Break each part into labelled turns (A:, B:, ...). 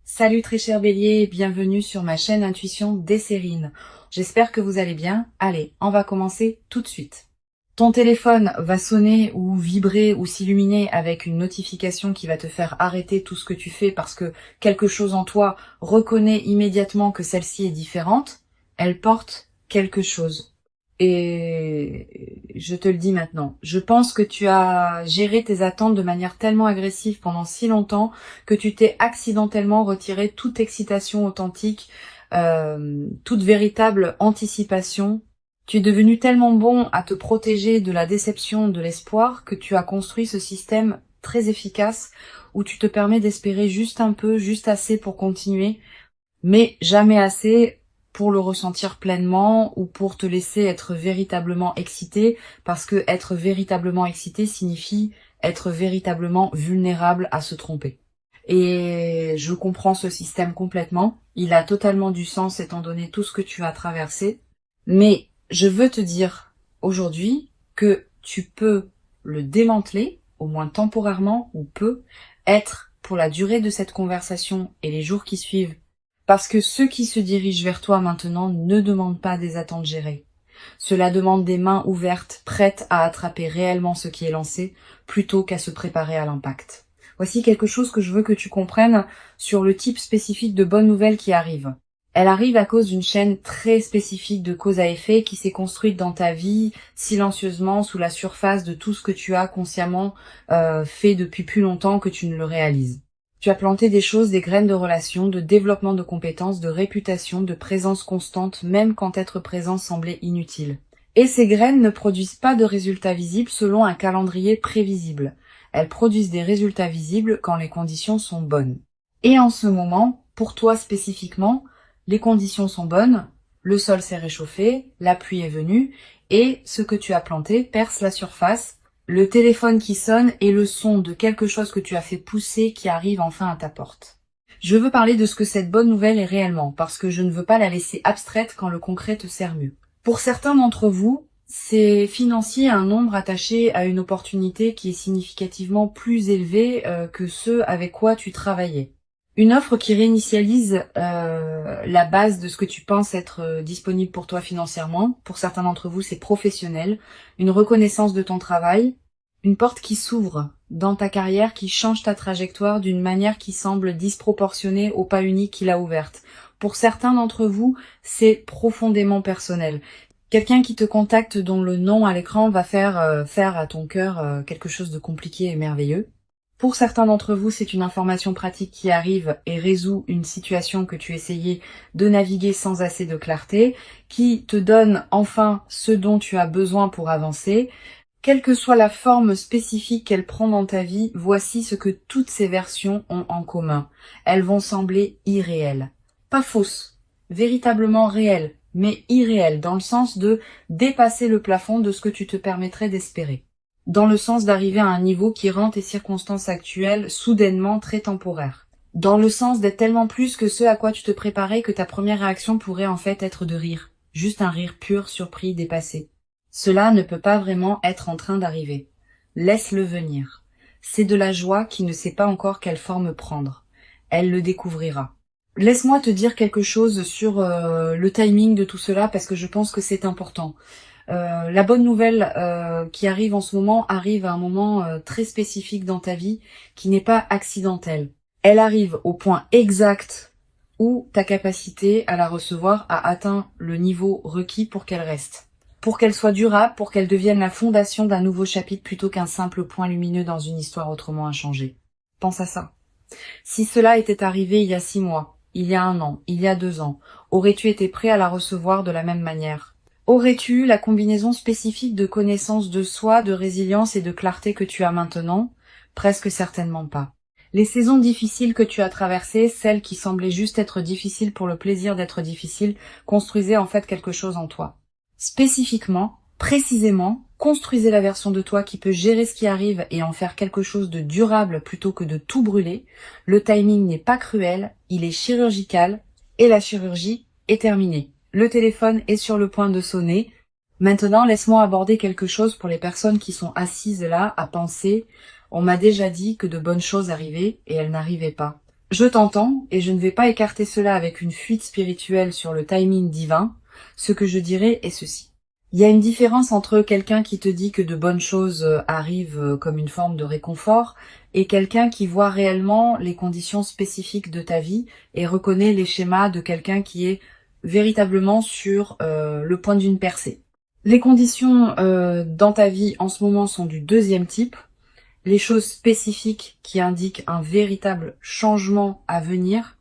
A: Salut très cher Bélier, bienvenue sur ma chaîne Intuition Desserine. J'espère que vous allez bien. Allez, on va commencer tout de suite. Ton téléphone va sonner ou vibrer ou s'illuminer avec une notification qui va te faire arrêter tout ce que tu fais parce que quelque chose en toi reconnaît immédiatement que celle-ci est différente. Elle porte quelque chose. Et je te le dis maintenant, je pense que tu as géré tes attentes de manière tellement agressive pendant si longtemps que tu t'es accidentellement retiré toute excitation authentique, toute véritable anticipation. Tu es devenu tellement bon à te protéger de la déception, de l'espoir, que tu as construit ce système très efficace où tu te permets d'espérer juste un peu, juste assez pour continuer, mais jamais assez pour le ressentir pleinement ou pour te laisser être véritablement excité, parce que être véritablement excité signifie être véritablement vulnérable à se tromper. Et je comprends ce système complètement. Il a totalement du sens étant donné tout ce que tu as traversé. Mais je veux te dire aujourd'hui que tu peux le démanteler, au moins temporairement ou peu, être pour la durée de cette conversation et les jours qui suivent. Parce que ceux qui se dirigent vers toi maintenant ne demandent pas des attentes gérées. Cela demande des mains ouvertes, prêtes à attraper réellement ce qui est lancé, plutôt qu'à se préparer à l'impact. Voici quelque chose que je veux que tu comprennes sur le type spécifique de bonnes nouvelles qui arrivent. Elle arrive à cause d'une chaîne très spécifique de cause à effet qui s'est construite dans ta vie silencieusement sous la surface de tout ce que tu as consciemment fait depuis plus longtemps que tu ne le réalises. Tu as planté des choses, des graines de relations, de développement de compétences, de réputation, de présence constante, même quand être présent semblait inutile. Et ces graines ne produisent pas de résultats visibles selon un calendrier prévisible. Elles produisent des résultats visibles quand les conditions sont bonnes. Et en ce moment, pour toi spécifiquement, les conditions sont bonnes, le sol s'est réchauffé, la pluie est venue, et ce que tu as planté perce la surface, le téléphone qui sonne et le son de quelque chose que tu as fait pousser qui arrive enfin à ta porte. Je veux parler de ce que cette bonne nouvelle est réellement, parce que je ne veux pas la laisser abstraite quand le concret te sert mieux. Pour certains d'entre vous, c'est financier un nombre attaché à une opportunité qui est significativement plus élevé que ceux avec quoi tu travaillais. Une offre qui réinitialise la base de ce que tu penses être disponible pour toi financièrement. Pour certains d'entre vous, c'est professionnel. Une reconnaissance de ton travail. Une porte qui s'ouvre dans ta carrière, qui change ta trajectoire d'une manière qui semble disproportionnée au pas unique qu'il a ouverte. Pour certains d'entre vous, c'est profondément personnel. Quelqu'un qui te contacte dont le nom à l'écran va faire à ton cœur quelque chose de compliqué et merveilleux. Pour certains d'entre vous, c'est une information pratique qui arrive et résout une situation que tu essayais de naviguer sans assez de clarté, qui te donne enfin ce dont tu as besoin pour avancer. Quelle que soit la forme spécifique qu'elle prend dans ta vie, voici ce que toutes ces versions ont en commun. Elles vont sembler irréelles. Pas fausses, véritablement réelles, mais irréelles, dans le sens de dépasser le plafond de ce que tu te permettrais d'espérer. Dans le sens d'arriver à un niveau qui rend tes circonstances actuelles soudainement très temporaires. Dans le sens d'être tellement plus que ce à quoi tu te préparais que ta première réaction pourrait en fait être de rire. Juste un rire pur, surpris, dépassé. Cela ne peut pas vraiment être en train d'arriver. Laisse-le venir. C'est de la joie qui ne sait pas encore quelle forme prendre. Elle le découvrira. Laisse-moi te dire quelque chose sur le timing de tout cela parce que je pense que c'est important. La bonne nouvelle qui arrive en ce moment arrive à un moment très spécifique dans ta vie qui n'est pas accidentel. Elle arrive au point exact où ta capacité à la recevoir a atteint le niveau requis pour qu'elle reste. Pour qu'elle soit durable, pour qu'elle devienne la fondation d'un nouveau chapitre plutôt qu'un simple point lumineux dans une histoire autrement inchangée. Pense à ça. Si cela était arrivé il y a 6 mois, il y a 1 an, il y a 2 ans, aurais-tu été prêt à la recevoir de la même manière? Aurais-tu eu la combinaison spécifique de connaissance de soi, de résilience et de clarté que tu as maintenant? Presque certainement pas. Les saisons difficiles que tu as traversées, celles qui semblaient juste être difficiles pour le plaisir d'être difficiles, construisaient en fait quelque chose en toi. Spécifiquement, précisément, construisez la version de toi qui peut gérer ce qui arrive et en faire quelque chose de durable plutôt que de tout brûler. Le timing n'est pas cruel, il est chirurgical et la chirurgie est terminée. Le téléphone est sur le point de sonner. Maintenant, laisse-moi aborder quelque chose pour les personnes qui sont assises là à penser « On m'a déjà dit que de bonnes choses arrivaient et elles n'arrivaient pas ». Je t'entends et je ne vais pas écarter cela avec une fuite spirituelle sur le timing divin. Ce que je dirais est ceci. Il y a une différence entre quelqu'un qui te dit que de bonnes choses arrivent comme une forme de réconfort et quelqu'un qui voit réellement les conditions spécifiques de ta vie et reconnaît les schémas de quelqu'un qui est véritablement sur le point d'une percée. Les conditions dans ta vie en ce moment sont du deuxième type. Les choses spécifiques qui indiquent un véritable changement à venir,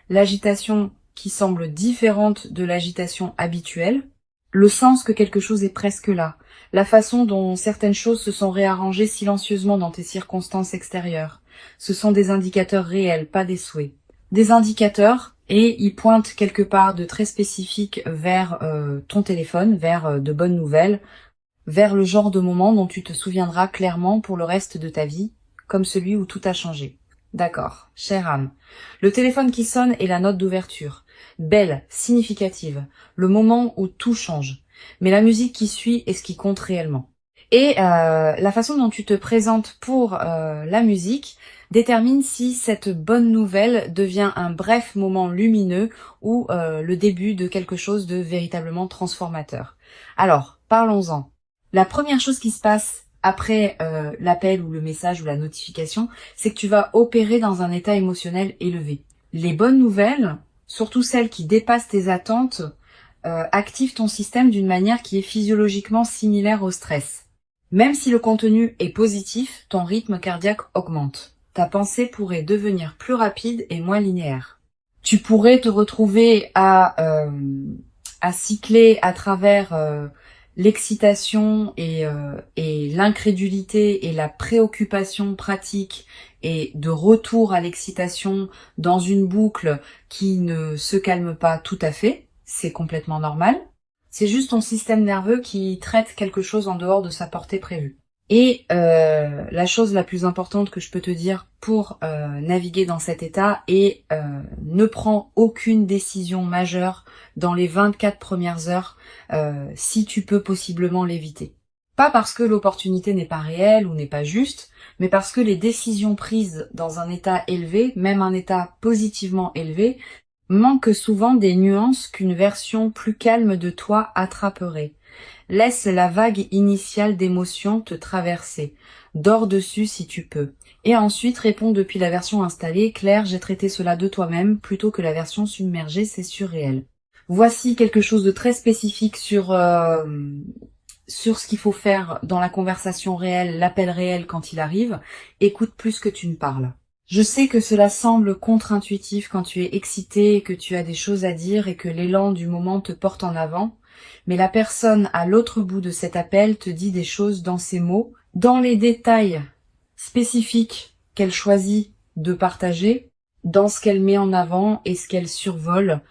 A: l'agitation qui semble différente de l'agitation habituelle, le sens que quelque chose est presque là, la façon dont certaines choses se sont réarrangées silencieusement dans tes circonstances extérieures. Ce sont des indicateurs réels, pas des souhaits. Des indicateurs, et ils pointent quelque part de très spécifique vers ton téléphone, vers de bonnes nouvelles, vers le genre de moment dont tu te souviendras clairement pour le reste de ta vie, comme celui où tout a changé. D'accord, chère âme. Le téléphone qui sonne est la note d'ouverture. Belle, significative, le moment où tout change. Mais la musique qui suit est ce qui compte réellement. Et la façon dont tu te présentes pour la musique détermine si cette bonne nouvelle devient un bref moment lumineux ou le début de quelque chose de véritablement transformateur. Alors, parlons-en. La première chose qui se passe après l'appel ou le message ou la notification, c'est que tu vas opérer dans un état émotionnel élevé. Les bonnes nouvelles, surtout celles qui dépassent tes attentes, activent ton système d'une manière qui est physiologiquement similaire au stress. Même si le contenu est positif, ton rythme cardiaque augmente. Ta pensée pourrait devenir plus rapide et moins linéaire. Tu pourrais te retrouver à cycler à travers l'excitation et l'incrédulité et la préoccupation pratique et de retour à l'excitation dans une boucle qui ne se calme pas tout à fait. C'est complètement normal. C'est juste ton système nerveux qui traite quelque chose en dehors de sa portée prévue. Et la chose la plus importante que je peux te dire pour naviguer dans cet état est ne prends aucune décision majeure dans les 24 premières heures si tu peux possiblement l'éviter. Pas parce que l'opportunité n'est pas réelle ou n'est pas juste, mais parce que les décisions prises dans un état élevé, même un état positivement élevé, manquent souvent des nuances qu'une version plus calme de toi attraperait. Laisse la vague initiale d'émotions te traverser. Dors dessus si tu peux. Et ensuite réponds depuis la version installée. Claire, j'ai traité cela de toi-même plutôt que la version submergée, c'est surréel. Voici quelque chose de très spécifique sur ce qu'il faut faire dans la conversation réelle, l'appel réel quand il arrive. Écoute plus que tu ne parles. Je sais que cela semble contre-intuitif quand tu es excité et que tu as des choses à dire et que l'élan du moment te porte en avant. Mais la personne à l'autre bout de cet appel te dit des choses dans ses mots, dans les détails spécifiques qu'elle choisit de partager, dans ce qu'elle met en avant et ce qu'elle survole,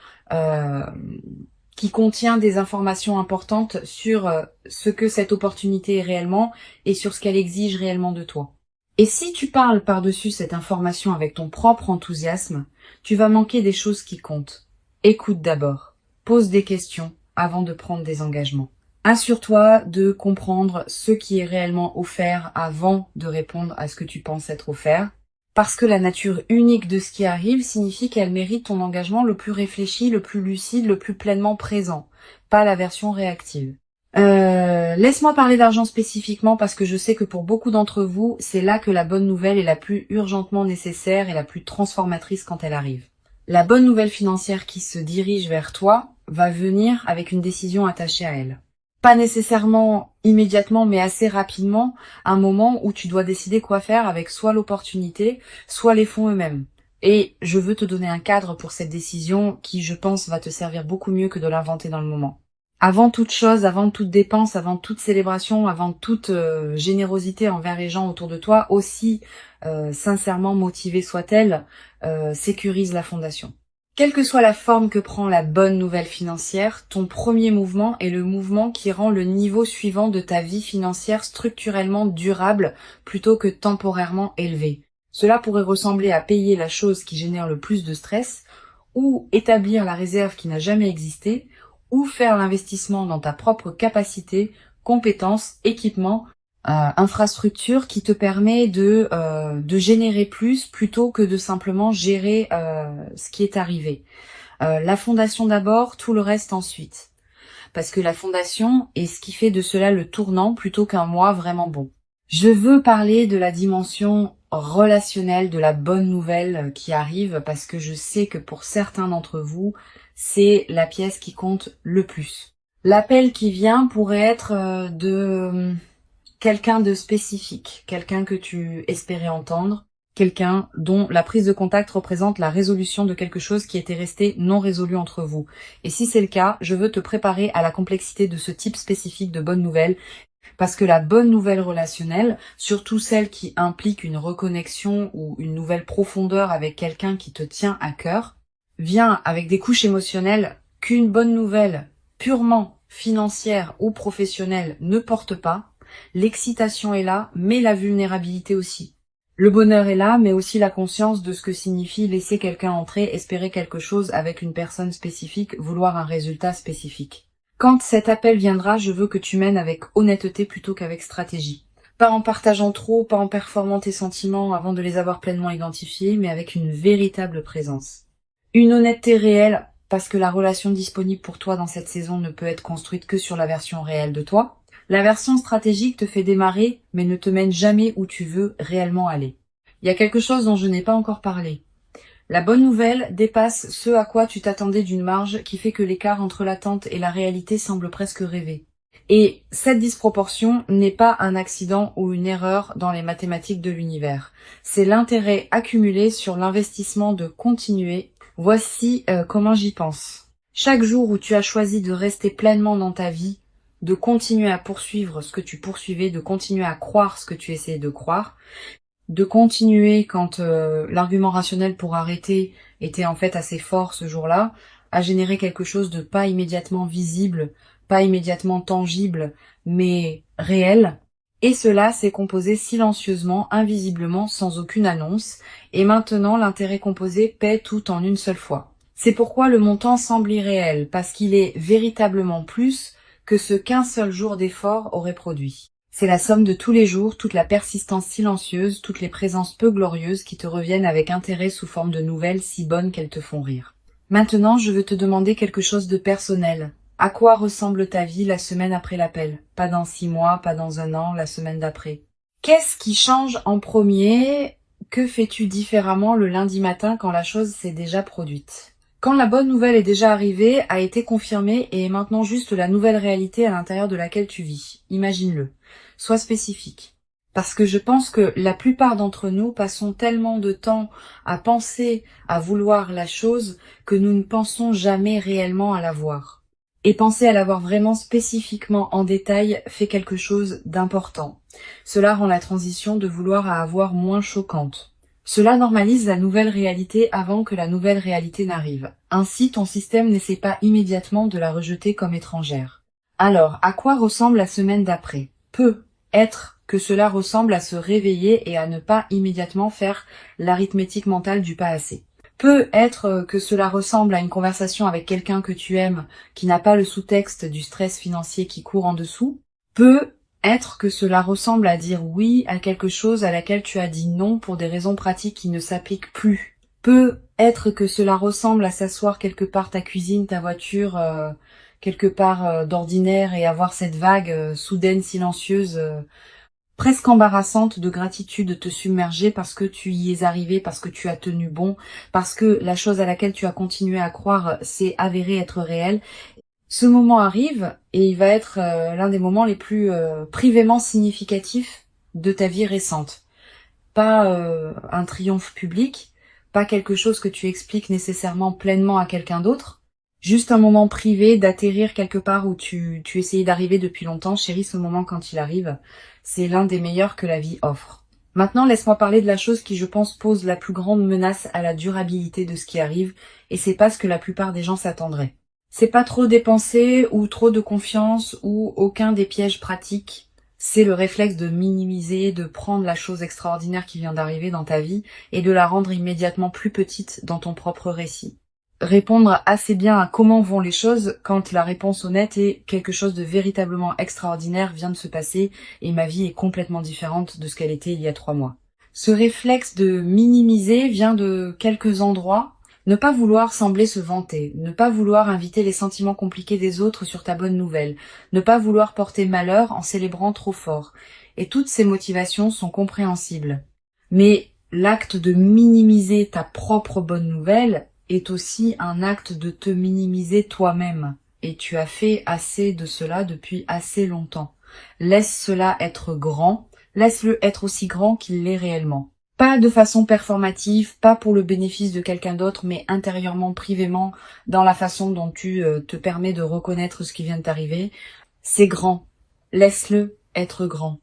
A: qui contient des informations importantes sur ce que cette opportunité est réellement et sur ce qu'elle exige réellement de toi. Et si tu parles par-dessus cette information avec ton propre enthousiasme, tu vas manquer des choses qui comptent. Écoute d'abord, pose des questions avant de prendre des engagements. Assure-toi de comprendre ce qui est réellement offert avant de répondre à ce que tu penses être offert, parce que la nature unique de ce qui arrive signifie qu'elle mérite ton engagement le plus réfléchi, le plus lucide, le plus pleinement présent, pas la version réactive. Laisse-moi parler d'argent spécifiquement parce que je sais que pour beaucoup d'entre vous, c'est là que la bonne nouvelle est la plus urgentement nécessaire et la plus transformatrice quand elle arrive. La bonne nouvelle financière qui se dirige vers toi va venir avec une décision attachée à elle. Pas nécessairement immédiatement, mais assez rapidement, un moment où tu dois décider quoi faire avec soit l'opportunité, soit les fonds eux-mêmes. Et je veux te donner un cadre pour cette décision qui, je pense, va te servir beaucoup mieux que de l'inventer dans le moment. Avant toute chose, avant toute dépense, avant toute célébration, avant toute générosité envers les gens autour de toi, aussi sincèrement motivée soit-elle, sécurise la fondation. Quelle que soit la forme que prend la bonne nouvelle financière, ton premier mouvement est le mouvement qui rend le niveau suivant de ta vie financière structurellement durable plutôt que temporairement élevé. Cela pourrait ressembler à payer la chose qui génère le plus de stress, ou établir la réserve qui n'a jamais existé, ou faire l'investissement dans ta propre capacité, compétences, équipement, infrastructure qui te permet de générer plus plutôt que de simplement gérer ce qui est arrivé. La fondation d'abord, tout le reste ensuite. Parce que la fondation est ce qui fait de cela le tournant plutôt qu'un mois vraiment bon. Je veux parler de la dimension relationnelle, de la bonne nouvelle qui arrive, parce que je sais que pour certains d'entre vous, c'est la pièce qui compte le plus. L'appel qui vient pourrait être de quelqu'un de spécifique, quelqu'un que tu espérais entendre, quelqu'un dont la prise de contact représente la résolution de quelque chose qui était resté non résolu entre vous. Et si c'est le cas, je veux te préparer à la complexité de ce type spécifique de bonne nouvelle, parce que la bonne nouvelle relationnelle, surtout celle qui implique une reconnexion ou une nouvelle profondeur avec quelqu'un qui te tient à cœur, vient avec des couches émotionnelles qu'une bonne nouvelle purement financière ou professionnelle ne porte pas. L'excitation est là, mais la vulnérabilité aussi. Le bonheur est là, mais aussi la conscience de ce que signifie laisser quelqu'un entrer, espérer quelque chose avec une personne spécifique, vouloir un résultat spécifique. Quand cet appel viendra, je veux que tu mènes avec honnêteté plutôt qu'avec stratégie. Pas en partageant trop, pas en performant tes sentiments avant de les avoir pleinement identifiés, mais avec une véritable présence. Une honnêteté réelle, parce que la relation disponible pour toi dans cette saison ne peut être construite que sur la version réelle de toi. La version stratégique te fait démarrer, mais ne te mène jamais où tu veux réellement aller. Il y a quelque chose dont je n'ai pas encore parlé. La bonne nouvelle dépasse ce à quoi tu t'attendais d'une marge qui fait que l'écart entre l'attente et la réalité semble presque rêver. Et cette disproportion n'est pas un accident ou une erreur dans les mathématiques de l'univers. C'est l'intérêt accumulé sur l'investissement de continuer. Voici comment j'y pense. Chaque jour où tu as choisi de rester pleinement dans ta vie, de continuer à poursuivre ce que tu poursuivais, de continuer à croire ce que tu essayais de croire, de continuer quand l'argument rationnel pour arrêter était en fait assez fort ce jour-là, à générer quelque chose de pas immédiatement visible, pas immédiatement tangible, mais réel. Et cela s'est composé silencieusement, invisiblement, sans aucune annonce, et maintenant l'intérêt composé paie tout en une seule fois. C'est pourquoi le montant semble irréel, parce qu'il est véritablement plus que ce qu'un seul jour d'effort aurait produit. C'est la somme de tous les jours, toute la persistance silencieuse, toutes les présences peu glorieuses qui te reviennent avec intérêt sous forme de nouvelles si bonnes qu'elles te font rire. Maintenant, je veux te demander quelque chose de personnel. À quoi ressemble ta vie la semaine après l'appel? Pas dans 6 mois, pas dans 1 an, la semaine d'après. Qu'est-ce qui change en premier? Que fais-tu différemment le lundi matin quand la chose s'est déjà produite? Quand la bonne nouvelle est déjà arrivée, a été confirmée et est maintenant juste la nouvelle réalité à l'intérieur de laquelle tu vis. Imagine-le. Sois spécifique. Parce que je pense que la plupart d'entre nous passons tellement de temps à penser, à vouloir la chose, que nous ne pensons jamais réellement à la voir. Et penser à la voir vraiment spécifiquement en détail fait quelque chose d'important. Cela rend la transition de vouloir à avoir moins choquante. Cela normalise la nouvelle réalité avant que la nouvelle réalité n'arrive. Ainsi, ton système n'essaie pas immédiatement de la rejeter comme étrangère. Alors, à quoi ressemble la semaine d'après? Peut être que cela ressemble à se réveiller et à ne pas immédiatement faire l'arithmétique mentale du pas assez. Peut être que cela ressemble à une conversation avec quelqu'un que tu aimes, qui n'a pas le sous-texte du stress financier qui court en dessous. Peut être que cela ressemble à dire oui à quelque chose à laquelle tu as dit non pour des raisons pratiques qui ne s'appliquent plus. Peut être que cela ressemble à s'asseoir quelque part ta cuisine, ta voiture, quelque part d'ordinaire et avoir cette vague soudaine, silencieuse, presque embarrassante de gratitude te submerger parce que tu y es arrivé, parce que tu as tenu bon, parce que la chose à laquelle tu as continué à croire s'est avérée être réelle. Ce moment arrive et il va être l'un des moments les plus privément significatifs de ta vie récente. Pas un triomphe public, pas quelque chose que tu expliques nécessairement pleinement à quelqu'un d'autre, juste un moment privé d'atterrir quelque part où tu essayais d'arriver depuis longtemps. Chérie, ce moment quand il arrive, c'est l'un des meilleurs que la vie offre. Maintenant, laisse-moi parler de la chose qui, je pense, pose la plus grande menace à la durabilité de ce qui arrive, et c'est pas ce que la plupart des gens s'attendraient. C'est pas trop dépenser ou trop de confiance ou aucun des pièges pratiques. C'est le réflexe de minimiser, de prendre la chose extraordinaire qui vient d'arriver dans ta vie et de la rendre immédiatement plus petite dans ton propre récit. répondre assez bien à comment vont les choses quand la réponse honnête est quelque chose de véritablement extraordinaire vient de se passer et ma vie est complètement différente de ce qu'elle était il y a 3 mois. Ce réflexe de minimiser vient de quelques endroits. Ne pas vouloir sembler se vanter, ne pas vouloir inviter les sentiments compliqués des autres sur ta bonne nouvelle, ne pas vouloir porter malheur en célébrant trop fort. Et toutes ces motivations sont compréhensibles. Mais l'acte de minimiser ta propre bonne nouvelle est aussi un acte de te minimiser toi-même. Et tu as fait assez de cela depuis assez longtemps. Laisse cela être grand, laisse-le être aussi grand qu'il l'est réellement. Pas de façon performative, pas pour le bénéfice de quelqu'un d'autre, mais intérieurement, privément, dans la façon dont tu te permets de reconnaître ce qui vient de t'arriver. C'est grand. Laisse-le être grand.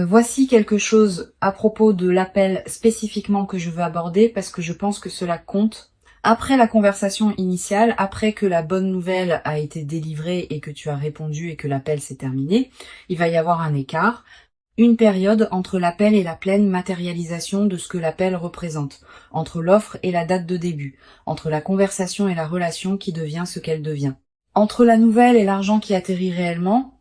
A: Voici quelque chose à propos de l'appel spécifiquement que je veux aborder parce que je pense que cela compte. Après la conversation initiale, après que la bonne nouvelle a été délivrée et que tu as répondu et que l'appel s'est terminé, il va y avoir un écart. Une période entre l'appel et la pleine matérialisation de ce que l'appel représente, entre l'offre et la date de début, entre la conversation et la relation qui devient ce qu'elle devient. Entre la nouvelle et l'argent qui atterrit réellement,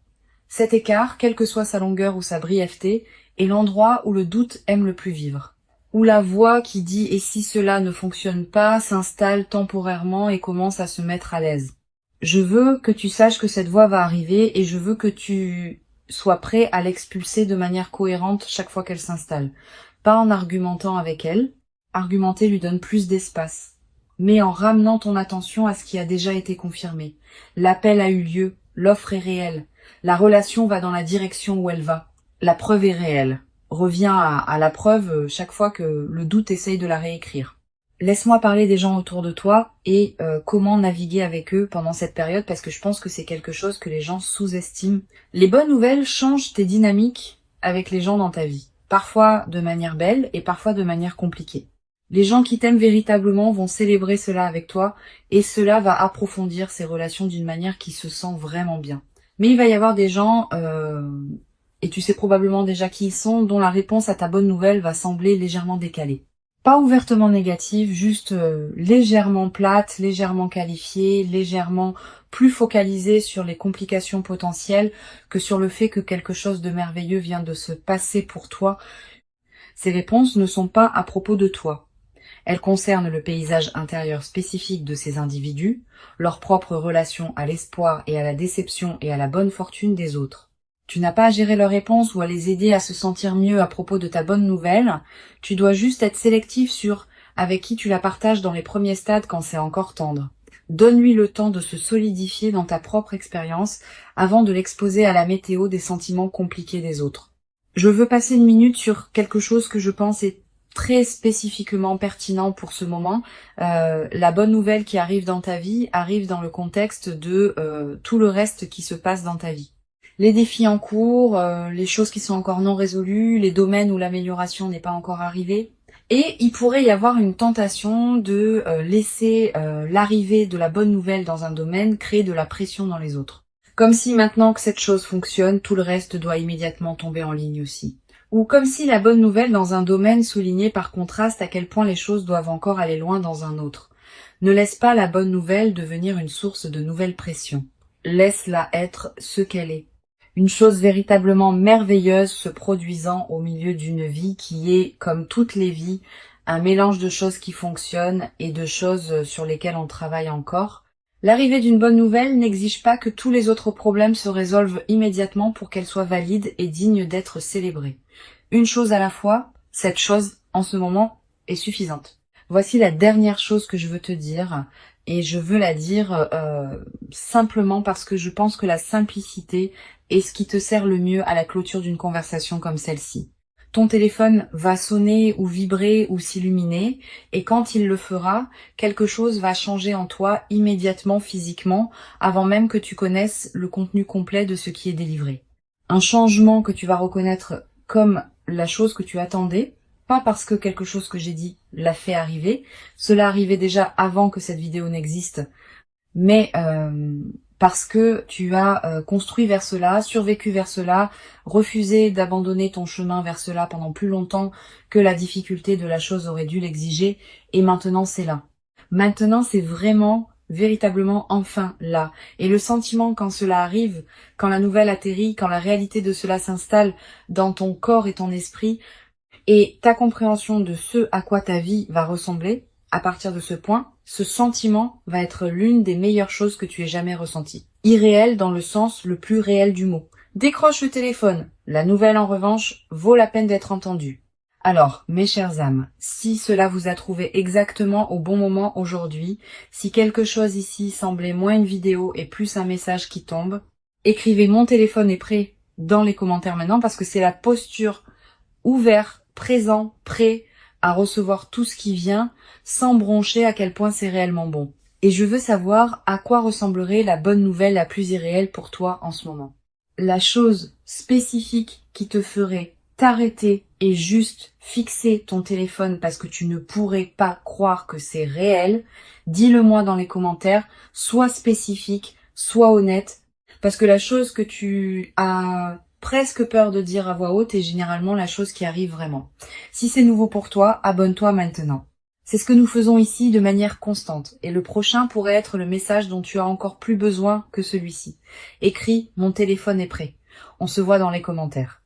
A: cet écart, quelle que soit sa longueur ou sa brièveté, est l'endroit où le doute aime le plus vivre. Où la voix qui dit « et si cela ne fonctionne pas » s'installe temporairement et commence à se mettre à l'aise. Je veux que tu saches que cette voix va arriver et je veux que tu sois prêt à l'expulser de manière cohérente chaque fois qu'elle s'installe. Pas en argumentant avec elle. Argumenter lui donne plus d'espace. Mais en ramenant ton attention à ce qui a déjà été confirmé. L'appel a eu lieu, l'offre est réelle. La relation va dans la direction où elle va. La preuve est réelle. Reviens à la preuve chaque fois que le doute essaye de la réécrire. Laisse-moi parler des gens autour de toi et comment naviguer avec eux pendant cette période parce que je pense que c'est quelque chose que les gens sous-estiment. Les bonnes nouvelles changent tes dynamiques avec les gens dans ta vie. Parfois de manière belle et parfois de manière compliquée. Les gens qui t'aiment véritablement vont célébrer cela avec toi et cela va approfondir ces relations d'une manière qui se sent vraiment bien. Mais il va y avoir des gens, et tu sais probablement déjà qui ils sont, dont la réponse à ta bonne nouvelle va sembler légèrement décalée. Pas ouvertement négative, juste légèrement plate, légèrement qualifiée, légèrement plus focalisée sur les complications potentielles que sur le fait que quelque chose de merveilleux vient de se passer pour toi. Ces réponses ne sont pas à propos de toi. Elles concernent le paysage intérieur spécifique de ces individus, leur propre relation à l'espoir et à la déception et à la bonne fortune des autres. Tu n'as pas à gérer leurs réponses ou à les aider à se sentir mieux à propos de ta bonne nouvelle, tu dois juste être sélectif sur avec qui tu la partages dans les premiers stades quand c'est encore tendre. Donne-lui le temps de se solidifier dans ta propre expérience avant de l'exposer à la météo des sentiments compliqués des autres. Je veux passer une minute sur quelque chose que je pense est très spécifiquement pertinent pour ce moment. La bonne nouvelle qui arrive dans ta vie arrive dans le contexte de tout le reste qui se passe dans ta vie. Les défis en cours, les choses qui sont encore non résolues, les domaines où l'amélioration n'est pas encore arrivée. Et il pourrait y avoir une tentation de laisser l'arrivée de la bonne nouvelle dans un domaine créer de la pression dans les autres. Comme si maintenant que cette chose fonctionne, tout le reste doit immédiatement tomber en ligne aussi. Ou comme si la bonne nouvelle dans un domaine soulignait par contraste à quel point les choses doivent encore aller loin dans un autre. Ne laisse pas la bonne nouvelle devenir une source de nouvelles pressions. Laisse-la être ce qu'elle est. Une chose véritablement merveilleuse se produisant au milieu d'une vie qui est, comme toutes les vies, un mélange de choses qui fonctionnent et de choses sur lesquelles on travaille encore. L'arrivée d'une bonne nouvelle n'exige pas que tous les autres problèmes se résolvent immédiatement pour qu'elle soit valide et digne d'être célébrée. Une chose à la fois, cette chose, en ce moment, est suffisante. Voici la dernière chose que je veux te dire, et je veux la dire simplement parce que je pense que la simplicité est ce qui te sert le mieux à la clôture d'une conversation comme celle-ci. Ton téléphone va sonner ou vibrer ou s'illuminer, et quand il le fera, quelque chose va changer en toi immédiatement physiquement, avant même que tu connaisses le contenu complet de ce qui est délivré. Un changement que tu vas reconnaître comme la chose que tu attendais, pas parce que quelque chose que j'ai dit l'a fait arriver, cela arrivait déjà avant que cette vidéo n'existe, mais parce que tu as construit vers cela, survécu vers cela, refusé d'abandonner ton chemin vers cela pendant plus longtemps que la difficulté de la chose aurait dû l'exiger, et maintenant c'est là. Maintenant, c'est vraiment, véritablement, enfin là. Et le sentiment quand cela arrive, quand la nouvelle atterrit, quand la réalité de cela s'installe dans ton corps et ton esprit, et ta compréhension de ce à quoi ta vie va ressembler, à partir de ce point, ce sentiment va être l'une des meilleures choses que tu aies jamais ressenties. Irréel dans le sens le plus réel du mot. Décroche le téléphone. La nouvelle, en revanche, vaut la peine d'être entendue. Alors, mes chères âmes, si cela vous a trouvé exactement au bon moment aujourd'hui, si quelque chose ici semblait moins une vidéo et plus un message qui tombe, écrivez "mon téléphone est prêt" dans les commentaires maintenant, parce que c'est la posture ouvert, présent, prêt à recevoir tout ce qui vient, sans broncher à quel point c'est réellement bon. Et je veux savoir à quoi ressemblerait la bonne nouvelle la plus irréelle pour toi en ce moment. La chose spécifique qui te ferait t'arrêter et juste fixer ton téléphone parce que tu ne pourrais pas croire que c'est réel, dis-le-moi dans les commentaires, sois spécifique, sois honnête, parce que la chose que tu as presque peur de dire à voix haute est généralement la chose qui arrive vraiment. Si c'est nouveau pour toi, abonne-toi maintenant. C'est ce que nous faisons ici de manière constante, et le prochain pourrait être le message dont tu as encore plus besoin que celui-ci. Écris "mon téléphone est prêt". On se voit dans les commentaires.